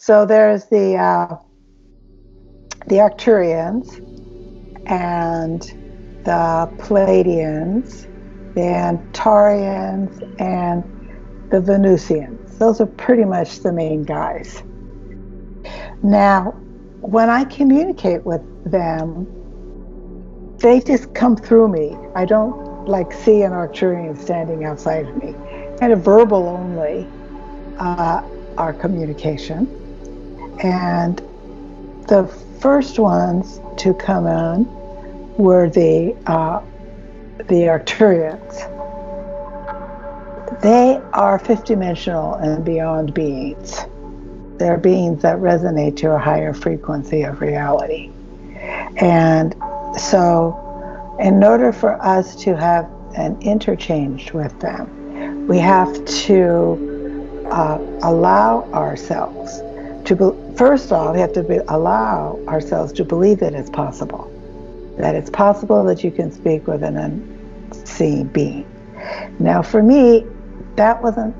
So there's the Arcturians and the Pleiadians, the Arcturians and the Venusians. Those are pretty much the main guys. Now, when I communicate with them, they just come through me. I don't like see an Arcturian standing outside of me. Kind of verbal only, our communication. And the first ones to come in were the Arcturians. They are fifth-dimensional and beyond beings. They're beings that resonate to a higher frequency of reality. And so, in order for us to have an interchange with them, we have to allow ourselves to, first off, we have to allow ourselves to believe that it's possible. That it's possible that you can speak with an unseen being. Now, for me, that wasn't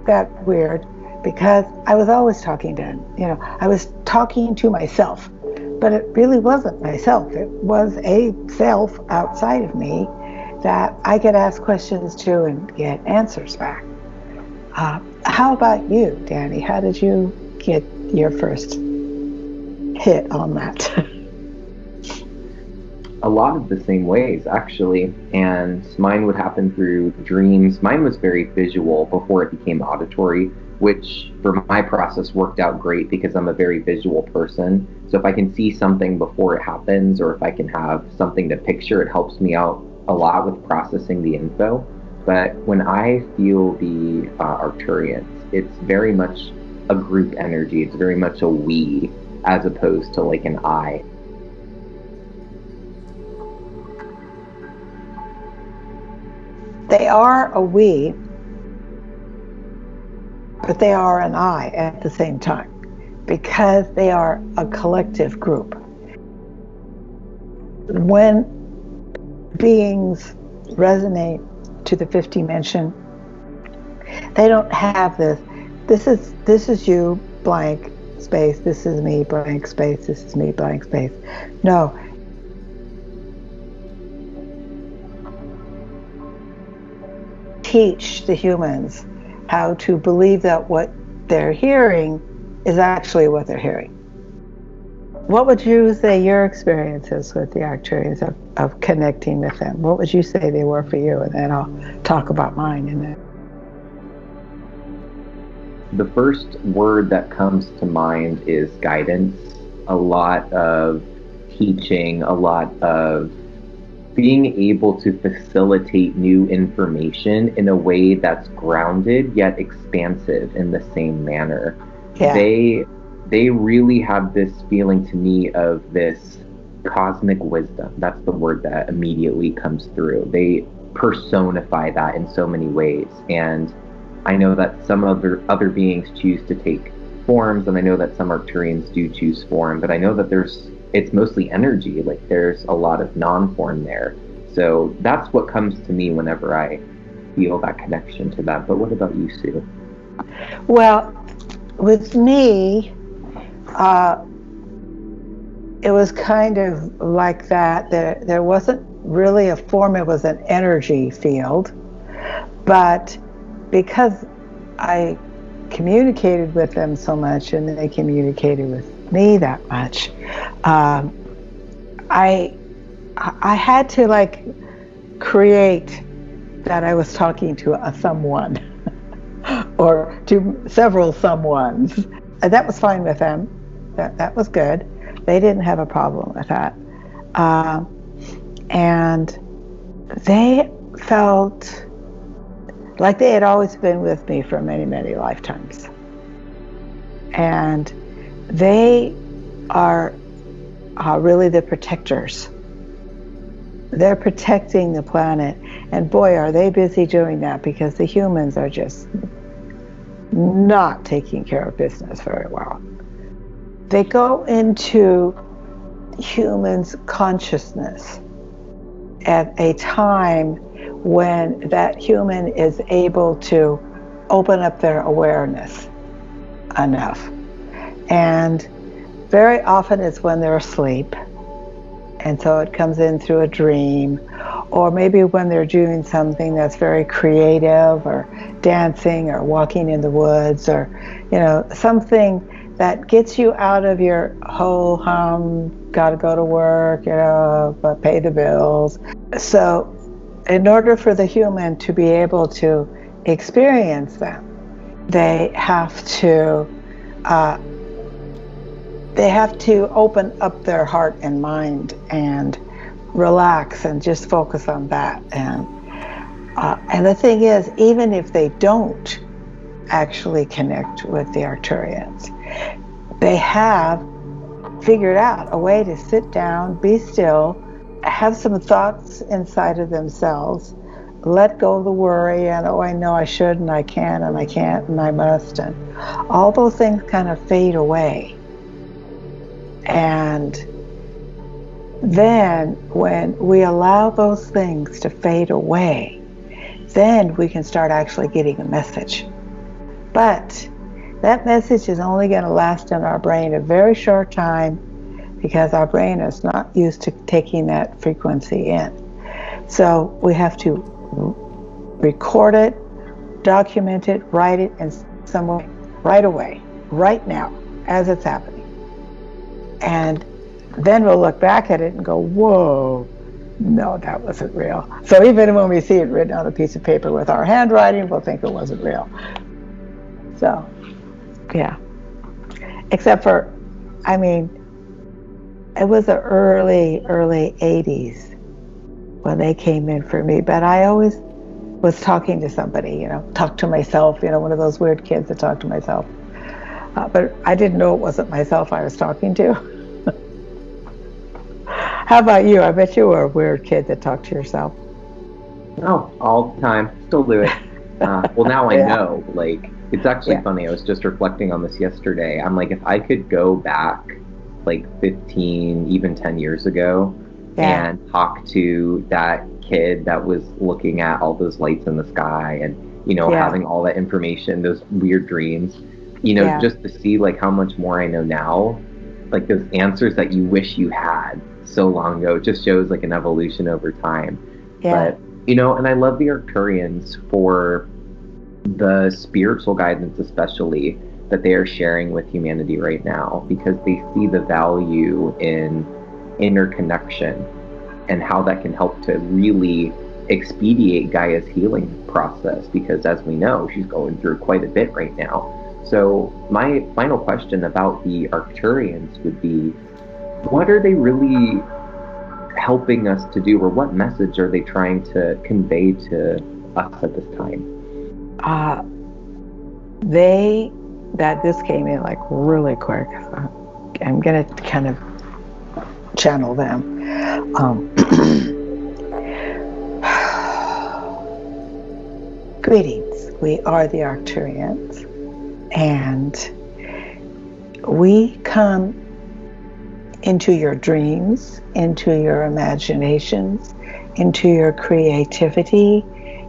that weird because I was always talking to, I was talking to myself, but it really wasn't myself. It was a self outside of me that I could ask questions to and get answers back. How about you, Danny? How did you get your first hit on that? A lot of the same ways, actually, and mine would happen through dreams. Mine was very visual before it became auditory, which for my process worked out great because I'm a very visual person. So if I can see something before it happens, or if I can have something to picture, it helps me out a lot with processing the info. But when I feel the Arcturians, it's very much a group energy. It's very much a we, as opposed to like an I. They are a we, but they are an I at the same time, because they are a collective group. When beings resonate to the fifth dimension, they don't have this is you, blank space, this is me, blank space, this is me, blank space. No. Teach the humans how to believe that what they're hearing is actually what they're hearing. What would you say your experiences with the Arcturians of connecting with them? What would you say they were for you? And then I'll talk about mine in that. The first word that comes to mind is guidance. A lot of teaching, a lot of being able to facilitate new information in a way that's grounded yet expansive in the same manner. Yeah. They really have this feeling to me of this cosmic wisdom. That's the word that immediately comes through. They personify that in so many ways. And I know that some other beings choose to take forms, and I know that some Arcturians do choose form, but I know that it's mostly energy. Like there's a lot of non-form there. So that's what comes to me whenever I feel that connection to that. But what about you, Sue? Well, with me, it was kind of like that. There wasn't really a form, it was an energy field. But because I communicated with them so much and they communicated with me that much, I had to like create that I was talking to a someone or to several someones. And that was fine with them. That was good. They didn't have a problem with that. And they felt like they had always been with me for many, many lifetimes. And they are really the protectors. They're protecting the planet. And boy, are they busy doing that, because the humans are just not taking care of business very well. They go into humans' consciousness at a time when that human is able to open up their awareness enough. And very often it's when they're asleep. And so it comes in through a dream, or maybe when they're doing something that's very creative, or dancing, or walking in the woods, or, something that gets you out of your whole gotta go to work, but pay the bills. So in order for the human to be able to experience them, they have to open up their heart and mind and relax and just focus on that. And the thing is, even if they don't actually connect with the Arcturians, they have figured out a way to sit down, be still, have some thoughts inside of themselves, let go of the worry, and I know I should, and I can, and I can't, and I must, and all those things kind of fade away. And then when we allow those things to fade away, then we can start actually getting a message. But that message is only going to last in our brain a very short time, because our brain is not used to taking that frequency in. So we have to record it, document it, write it in some way, right away, right now, as it's happening. And then we'll look back at it and go, whoa, no, that wasn't real. So even when we see it written on a piece of paper with our handwriting, we'll think it wasn't real. So, yeah. Except for, it was the early 80s when they came in for me, but I always was talking to somebody, talk to myself, one of those weird kids that talk to myself. But I didn't know it wasn't myself I was talking to. How about you? I bet you were a weird kid that talked to yourself. No, all the time. Still do it. Well, now I know. It's actually funny. I was just reflecting on this yesterday. I'm like, if I could go back 15, even 10 years ago and talk to that kid that was looking at all those lights in the sky and, having all that information, those weird dreams, just to see how much more I know now, those answers that you wish you had so long ago, it just shows an evolution over time. But, and I love the Arcturians for the spiritual guidance, especially, that they are sharing with humanity right now, because they see the value in interconnection and how that can help to really expedite Gaia's healing process, because as we know, she's going through quite a bit right now. So my final question about the Arcturians would be, what are they really helping us to do, or what message are they trying to convey to us at this time? This came in really quick. I'm going to kind of channel them. Greetings. We are the Arcturians, and we come into your dreams, into your imaginations, into your creativity,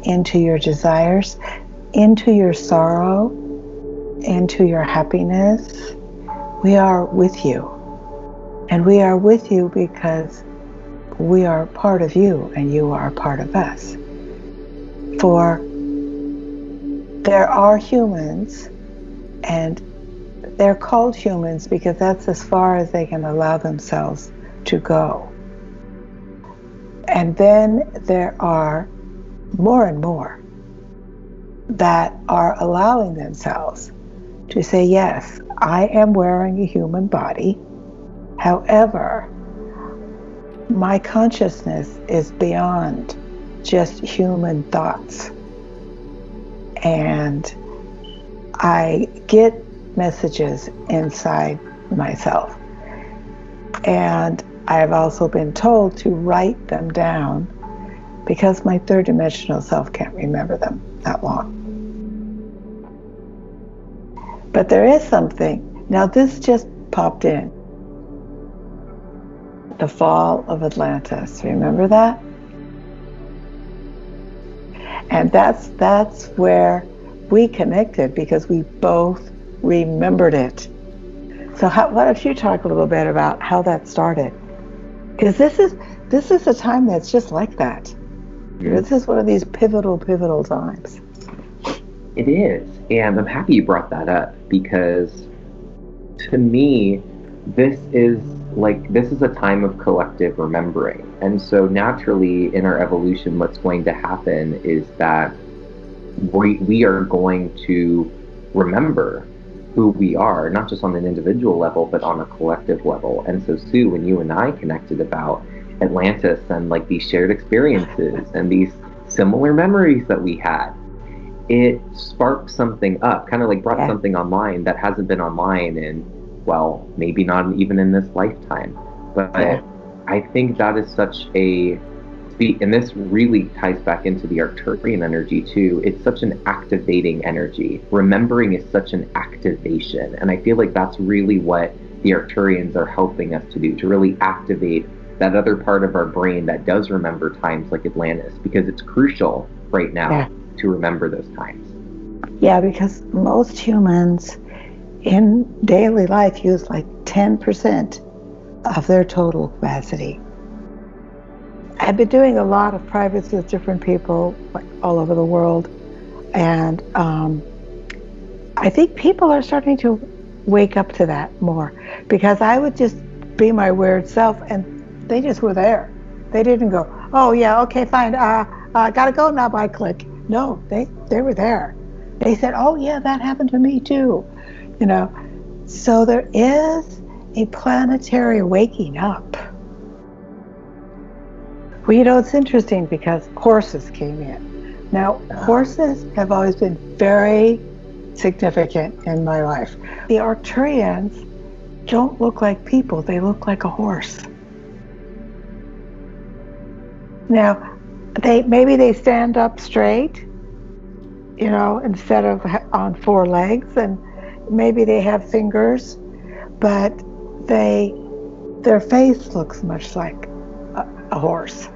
into your desires, into your sorrow, into your happiness. We are with you. And we are with you because we are part of you and you are part of us. For there are humans, and they're called humans because that's as far as they can allow themselves to go. And then there are more and more that are allowing themselves to say, yes, I am wearing a human body. However, my consciousness is beyond just human thoughts. And I get messages inside myself. And I've also been told to write them down because my third dimensional self can't remember them that long. But there is something. Now this just popped in. The fall of Atlantis. Remember that? And that's where we connected, because we both remembered it. So why don't you talk a little bit about how that started? Because this is a time that's just like that. Mm-hmm. This is one of these pivotal times. It is, and I'm happy you brought that up, because to me, this is a time of collective remembering. And so naturally in our evolution, what's going to happen is that we are going to remember who we are, not just on an individual level, but on a collective level. And so, Sue, when you and I connected about Atlantis and like these shared experiences and these similar memories that we had, it sparked something up, kind of like brought something online that hasn't been online in, well, maybe not even in this lifetime. But I think that is such a, and this really ties back into the Arcturian energy too. It's such an activating energy. Remembering is such an activation. And I feel like that's really what the Arcturians are helping us to do, to really activate that other part of our brain that does remember times like Atlantis, because it's crucial right now to remember those times. Yeah, because most humans in daily life use like 10% of their total capacity. I've been doing a lot of privates with different people like all over the world, and I think people are starting to wake up to that more, because I would just be my weird self and they just were there. They didn't go, oh yeah, okay, fine, gotta go now, bye, click. No, they were there. They said, oh yeah, that happened to me too. You know, so there is a planetary waking up. Well, you know, it's interesting because horses came in. Now, horses have always been very significant in my life. The Arcturians don't look like people, they look like a horse. Now, maybe they stand up straight, you know, instead of on four legs, and maybe they have fingers, but their face looks much like a horse.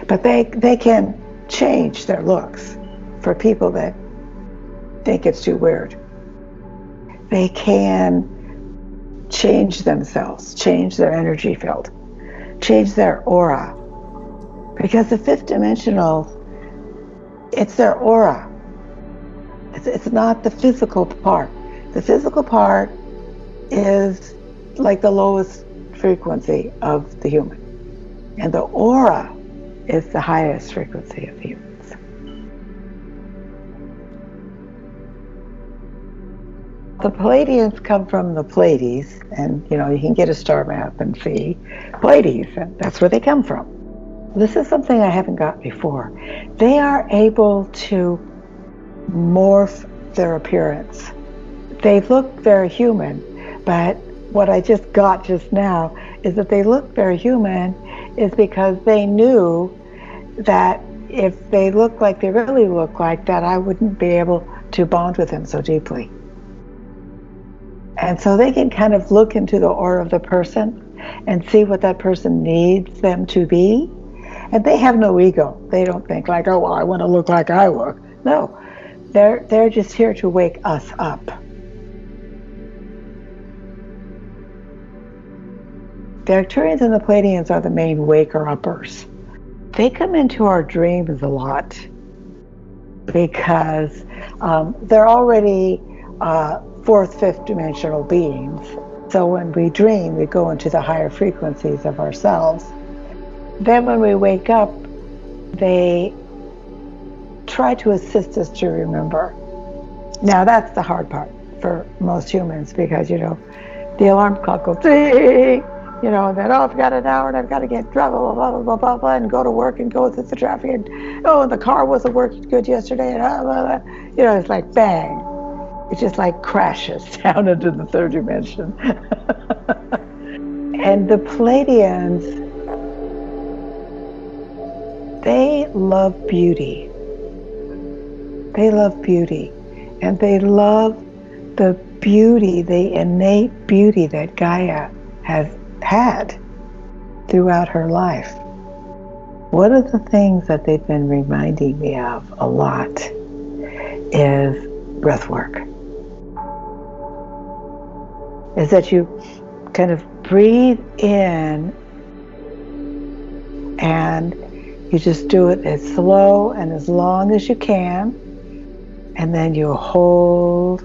But they can change their looks for people that think it's too weird. They can change themselves, change their energy field, change their aura. Because the fifth dimensional, it's their aura. It's not the physical part. The physical part is like the lowest frequency of the human. And the aura is the highest frequency of humans. The Pleiadians come from the Pleiades, and you know, you can get a star map and see Pleiades, and that's where they come from. This is something I haven't got before. They are able to morph their appearance. They look very human, but what I just got just now is that they look very human is because they knew that if they look like they really look like that, I wouldn't be able to bond with them so deeply. And so they can kind of look into the aura of the person and see what that person needs them to be. And they have no ego. They don't think like, oh, well, I want to look like I look. No, they're just here to wake us up. The Arcturians and the Pleiadians are the main waker-uppers. They come into our dreams a lot because they're already fourth, fifth dimensional beings. So when we dream, we go into the higher frequencies of ourselves. Then when we wake up, they try to assist us to remember. Now that's the hard part for most humans because, you know, the alarm clock goes ding, you know, and then, oh, I've got an hour and I've got to get blah, blah, blah, blah, blah, blah, and go to work and go through the traffic. And, oh, and the car wasn't working good yesterday. And blah, blah, blah. You know, it's like bang. It just like crashes down into the third dimension. And the Pleiadians, they love beauty. They love beauty. And they love the beauty, the innate beauty that Gaia has had throughout her life. One of the things that they've been reminding me of a lot is breathwork. Is that you kind of breathe in and you just do it as slow and as long as you can, and then you hold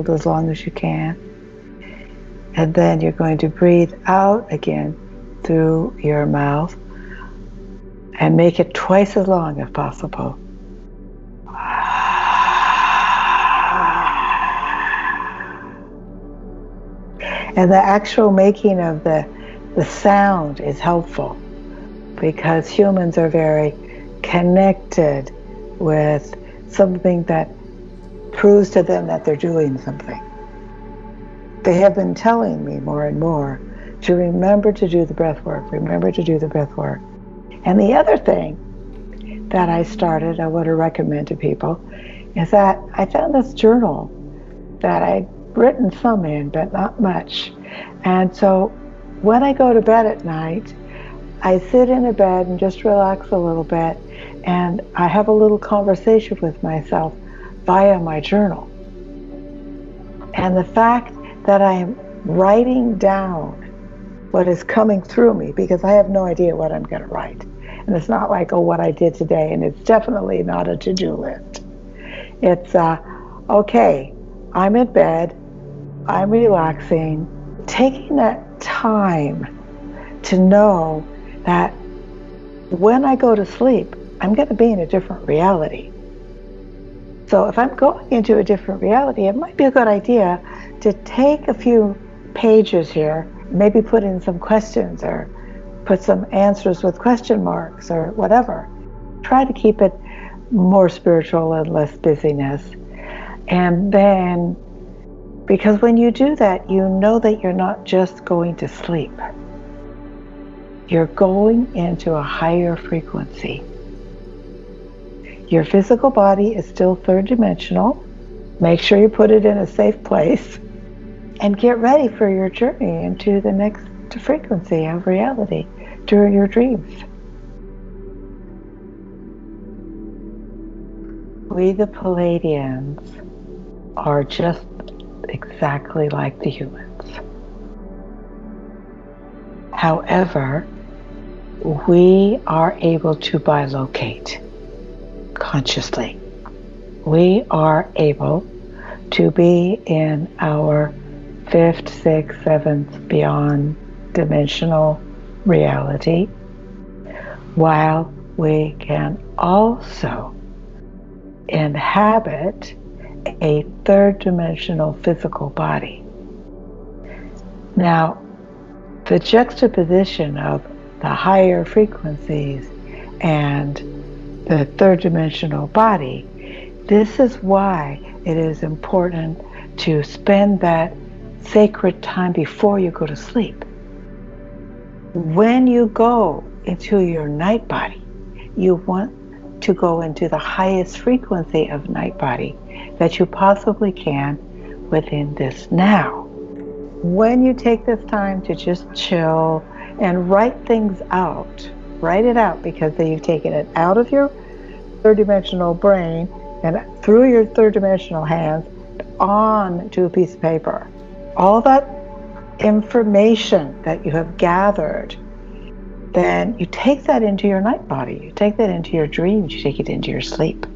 as long as you can, and then you're going to breathe out again through your mouth and make it twice as long if possible. And the actual making of the sound is helpful because humans are very connected with something that proves to them that they're doing something. They have been telling me more and more to remember to do the breath work, remember to do the breath work. And the other thing that I want to recommend to people is that I found this journal that I'd written some in, but not much. And so when I go to bed at night, I sit in a bed and just relax a little bit, and I have a little conversation with myself via my journal. And the fact that I am writing down what is coming through me, because I have no idea what I'm going to write. And it's not like, oh, what I did today, and it's definitely not a to-do list. It's, okay, I'm in bed, I'm relaxing, taking that time to know that when I go to sleep, I'm going to be in a different reality. So if I'm going into a different reality, it might be a good idea to take a few pages here, maybe put in some questions or put some answers with question marks or whatever. Try to keep it more spiritual and less busyness. And then, because when you do that, you know that you're not just going to sleep. You're going into a higher frequency. Your physical body is still third dimensional. Make sure you put it in a safe place and get ready for your journey into the next frequency of reality during your dreams. We, the Pleiadians, are just exactly like the humans. However, we are able to bilocate consciously. We are able to be in our fifth, sixth, seventh, beyond dimensional reality, while we can also inhabit a third dimensional physical body. Now, the juxtaposition of the higher frequencies and the third dimensional body, this is why it is important to spend that sacred time before you go to sleep. When you go into your night body, you want to go into the highest frequency of night body that you possibly can within this now. When you take this time to just chill and write things out, write it out, because then you've taken it out of your third dimensional brain and through your third dimensional hands on to a piece of paper. All that information that you have gathered, then you take that into your night body, you take that into your dreams, you take it into your sleep.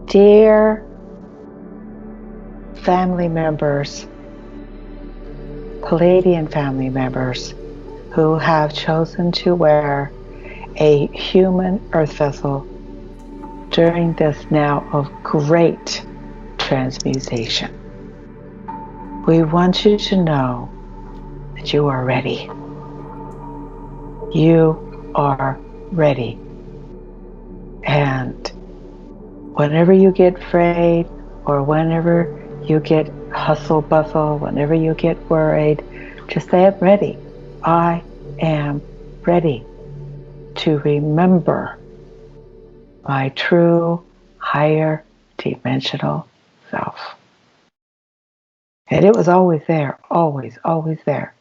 Dear family members, Pleiadian family members who have chosen to wear a human earth vessel during this now of great transmutation, we want you to know that you are ready. You are ready. And whenever you get afraid, or whenever you get hustle bustle, whenever you get worried, just say, I'm ready. I am ready to remember my true, higher, multidimensional self. And it was always there, always, always there.